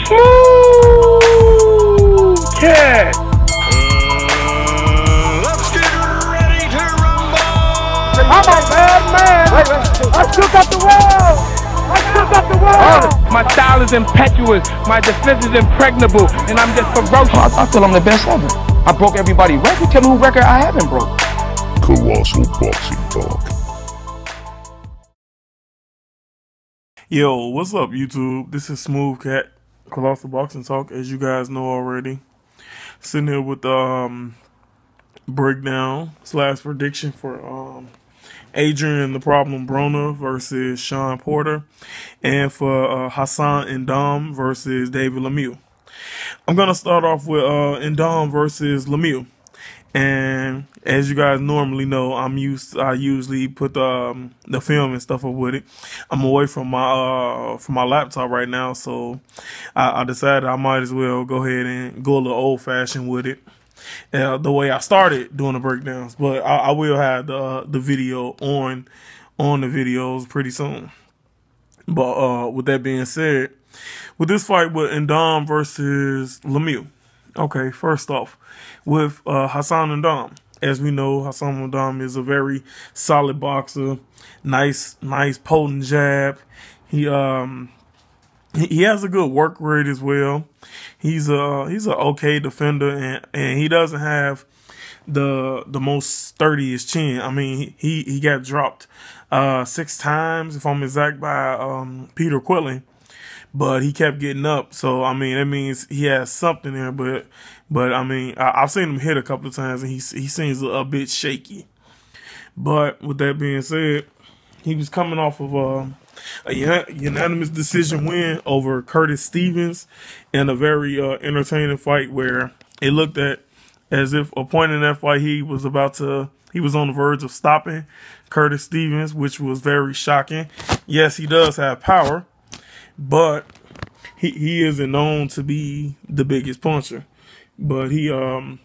Smooth cat. Let's get ready to rumble. I'm a bad man. I shook up the world. I shook up the world. My style is impetuous. My defense is impregnable. And I'm just ferocious. I feel I'm the best ever. I broke everybody's record. Tell me who record I haven't broke. Colossal Boxing Talk. Yo, what's up, YouTube? This is Smooth Cat, Colossal Boxing Talk, as you guys know already. Sitting here with breakdown / prediction for Adrian the Problem Broner versus Sean Porter, and for Hassan Ndam versus David Lemieux. I'm gonna start off with Ndam versus Lemieux. And as you guys normally know, I usually put the film and stuff up with it. I'm away from my laptop right now, so I decided I might as well go ahead and go a little old fashioned with it, the way I started doing the breakdowns. But I will have the video on the videos pretty soon. But with that being said, with this fight with Ndam versus Lemieux. Okay, first off, with Hassan Ndam. As we know, Hassan Ndam is a very solid boxer. Nice, potent jab. He has a good work rate as well. He's an okay defender, and he doesn't have the most sturdiest chin. I mean, he got dropped 6 times, if I'm exact, by Peter Quillen. But he kept getting up, so I mean that means he has something there. But I mean I've seen him hit a couple of times, and he seems a bit shaky. But with that being said, he was coming off of a unanimous decision win over Curtis Stevens in a very entertaining fight where it looked at as if a point in that fight he was on the verge of stopping Curtis Stevens, which was very shocking. Yes, he does have power, but he isn't known to be the biggest puncher. But he, in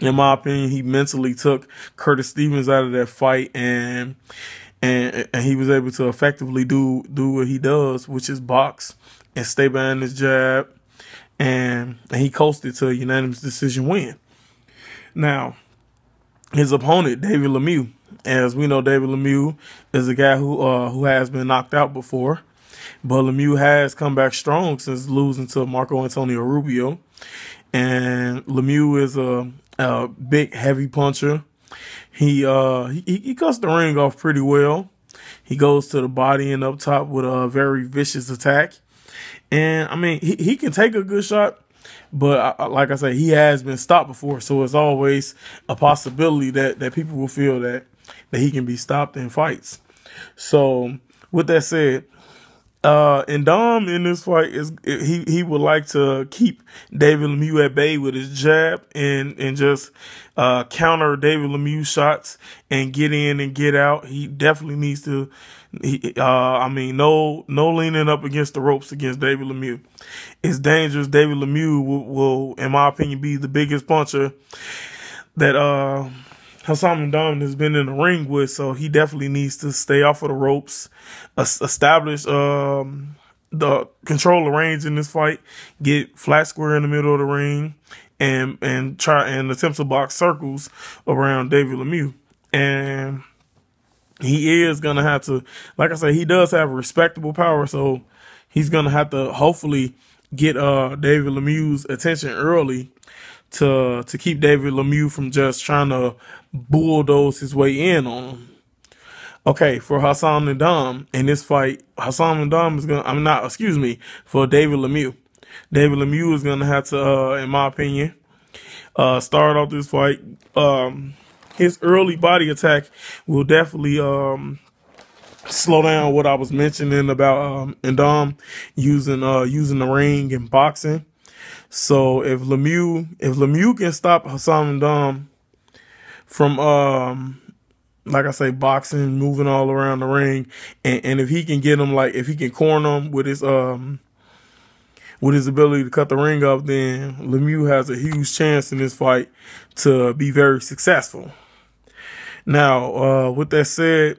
my opinion, he mentally took Curtis Stevens out of that fight, and he was able to effectively do what he does, which is box and stay behind his jab, and he coasted to a unanimous decision win. Now, his opponent, David Lemieux, as we know, David Lemieux is a guy who has been knocked out before. But Lemieux has come back strong since losing to Marco Antonio Rubio. And Lemieux is a big, heavy puncher. He cuts the ring off pretty well. He goes to the body and up top with a very vicious attack. And, I mean, he can take a good shot. But like I said, he has been stopped before. So it's always a possibility that people will feel that he can be stopped in fights. So with that said, Ndam in this fight he would like to keep David Lemieux at bay with his jab and just counter David Lemieux shots and get in and get out. He definitely needs to. I mean, no leaning up against the ropes against David Lemieux. It's dangerous. David Lemieux will, in my opinion, be the biggest puncher that Hassan Ndam has been in the ring with, so he definitely needs to stay off of the ropes, establish the control the range in this fight, get flat square in the middle of the ring, and try and attempt to box circles around David Lemieux. And he is gonna have to, like I said, he does have respectable power, so he's gonna have to hopefully get David Lemieux's attention early to keep David Lemieux from just trying to bulldoze his way in on him. Okay, for Hassan Ndam in this fight, Hassan Ndam is for David Lemieux. David Lemieux is gonna have to, in my opinion, start off this fight. His early body attack will definitely slow down what I was mentioning about Ndam using the ring and boxing. So if Lemieux can stop Hassan Ndam from like I say, boxing, moving all around the ring, and if he can get him, like if he can corner him with his ability to cut the ring up, then Lemieux has a huge chance in this fight to be very successful. Now, with that said,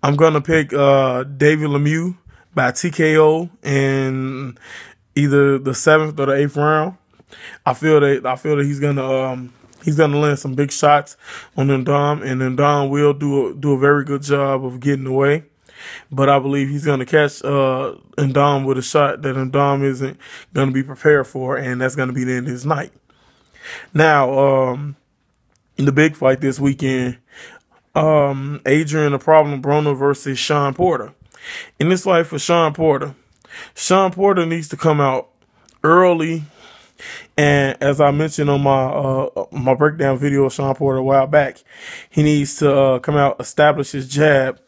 I'm gonna pick David Lemieux by TKO, and either the 7th or the 8th round. I feel that he's gonna land some big shots on Ndam, and Ndam will do a very good job of getting away. But I believe he's gonna catch Ndam with a shot that Ndam isn't gonna be prepared for, and that's gonna be the end of his night. Now, in the big fight this weekend, Adrian the Problem Broner versus Shawn Porter. In this fight for Shawn Porter needs to come out early. And as I mentioned on my breakdown video of Shawn Porter a while back, he needs to come out, establish his jab,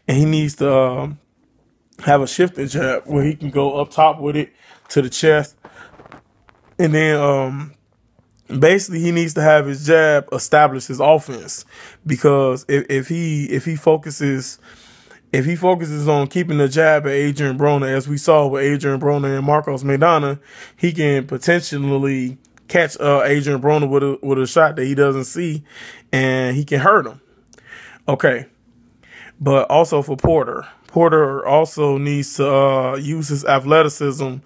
and he needs to have a shifting jab where he can go up top with it to the chest, and then basically he needs to have his jab establish his offense, because if he focuses on keeping the jab at Adrian Broner, as we saw with Adrian Broner and Marcos Maidana, he can potentially catch Adrian Broner with a shot that he doesn't see, and he can hurt him. Okay. But also for Porter also needs to use his athleticism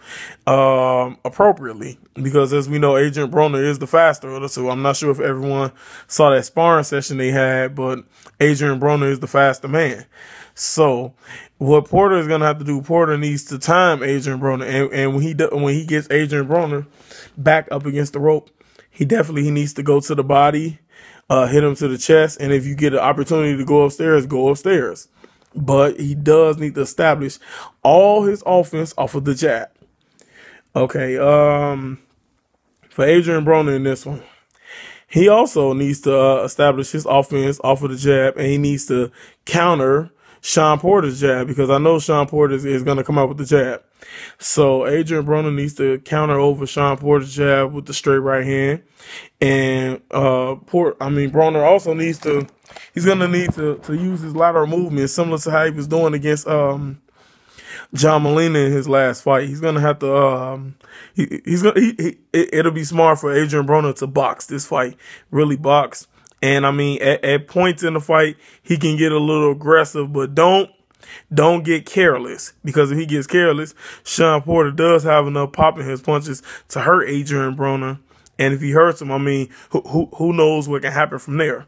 appropriately, because as we know, Adrian Broner is the faster of the two. I'm not sure if everyone saw that sparring session they had, but Adrian Broner is the faster man. So what Porter is going to have to do, Porter needs to time Adrian Broner. And when he gets Adrian Broner back up against the rope, he needs to go to the body, hit him to the chest. And if you get an opportunity to go upstairs, go upstairs. But he does need to establish all his offense off of the jab. Okay. For Adrian Broner in this one, he also needs to establish his offense off of the jab, and he needs to counter Shawn Porter's jab, because I know Shawn Porter is going to come out with the jab. So Adrian Broner needs to counter over Shawn Porter's jab with the straight right hand. And Broner also needs to, he's going to need to use his lateral movement similar to how he was doing against John Molina in his last fight. He's going to have to it'll be smart for Adrian Broner to box this fight, really box. And I mean, at points in the fight, he can get a little aggressive, but don't get careless, because if he gets careless, Shawn Porter does have enough pop in his punches to hurt Adrian Broner. And if he hurts him, I mean, who knows what can happen from there.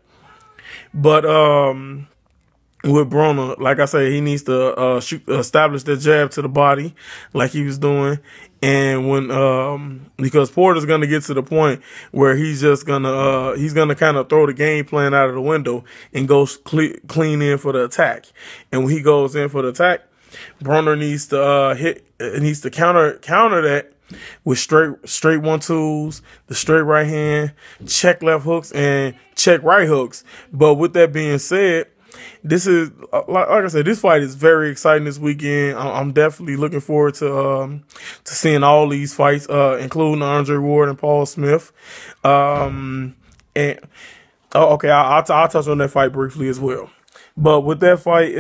But with Broner, like I said, he needs to establish the jab to the body like he was doing. And because Porter's going to get to the point where he's just going to kind of throw the game plan out of the window and go clean in for the attack. And when he goes in for the attack, Broner needs to counter that with straight 1-2s, the straight right hand, check left hooks, and check right hooks. But with that being said, this is, like I said, this fight is very exciting this weekend. I'm definitely looking forward to seeing all these fights, including Andre Ward and Paul Smith. I'll touch on that fight briefly as well. But with that fight,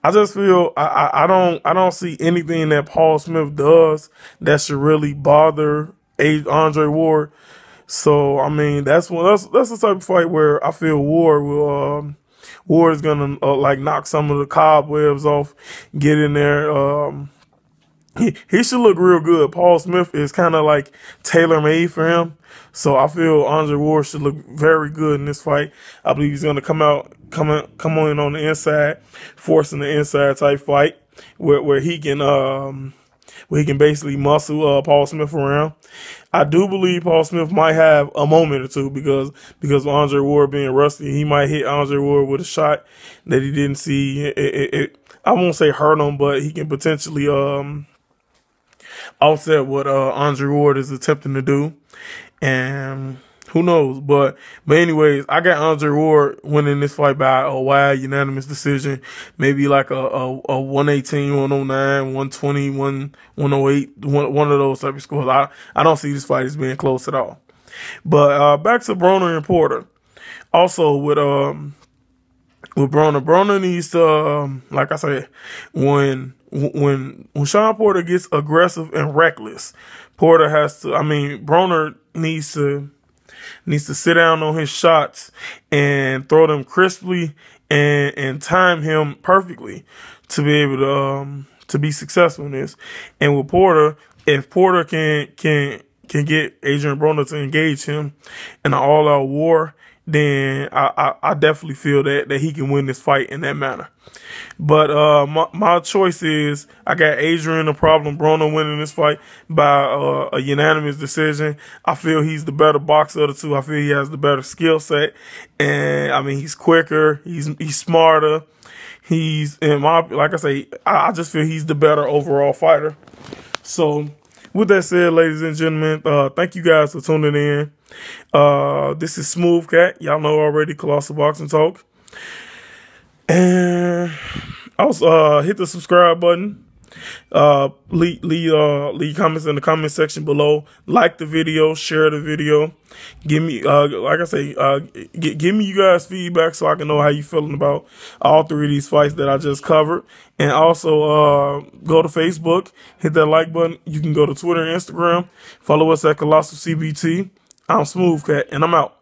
I just feel I don't see anything that Paul Smith does that should really bother Andre Ward. So I mean, that's the type of fight where I feel Ward is gonna like knock some of the cobwebs off, get in there. He should look real good. Paul Smith is kind of like tailor-made for him. So I feel Andre Ward should look very good in this fight. I believe he's gonna come on on the inside, forcing the inside type fight where he can basically muscle Paul Smith around. I do believe Paul Smith might have a moment or two because of Andre Ward being rusty. He might hit Andre Ward with a shot that he didn't see. I won't say hurt him, but he can potentially offset what Andre Ward is attempting to do. And who knows? But anyways, I got Andre Ward winning this fight by a wide unanimous decision. Maybe like a 118, 109, 120, 108, one of those type of scores. I don't see this fight as being close at all. But back to Broner and Porter. Also with Broner needs to like I said, when Shawn Porter gets aggressive and reckless, Broner needs to sit down on his shots and throw them crisply and time him perfectly to be able to be successful in this. And with Porter, if Porter can get Adrian Broner to engage him in an all-out war, then I definitely feel that he can win this fight in that manner. But my choice is I got Adrian the Problem Broner winning this fight by a unanimous decision. I feel he's the better boxer of the two. I feel he has the better skill set, and I mean he's quicker, he's smarter. Like I say, I just feel he's the better overall fighter. So with that said, ladies and gentlemen, thank you guys for tuning in. This is Smooth Cat. Y'all know already, Colossal Boxing Talk. And also hit the subscribe button. Leave comments in the comment section below. Like the video, share the video. Give me, like I say, give me you guys feedback so I can know how you feeling about all three of these fights that I just covered. And also, go to Facebook, hit that like button. You can go to Twitter and Instagram. Follow us at Colossal CBT. I'm Smooth Cat, and I'm out.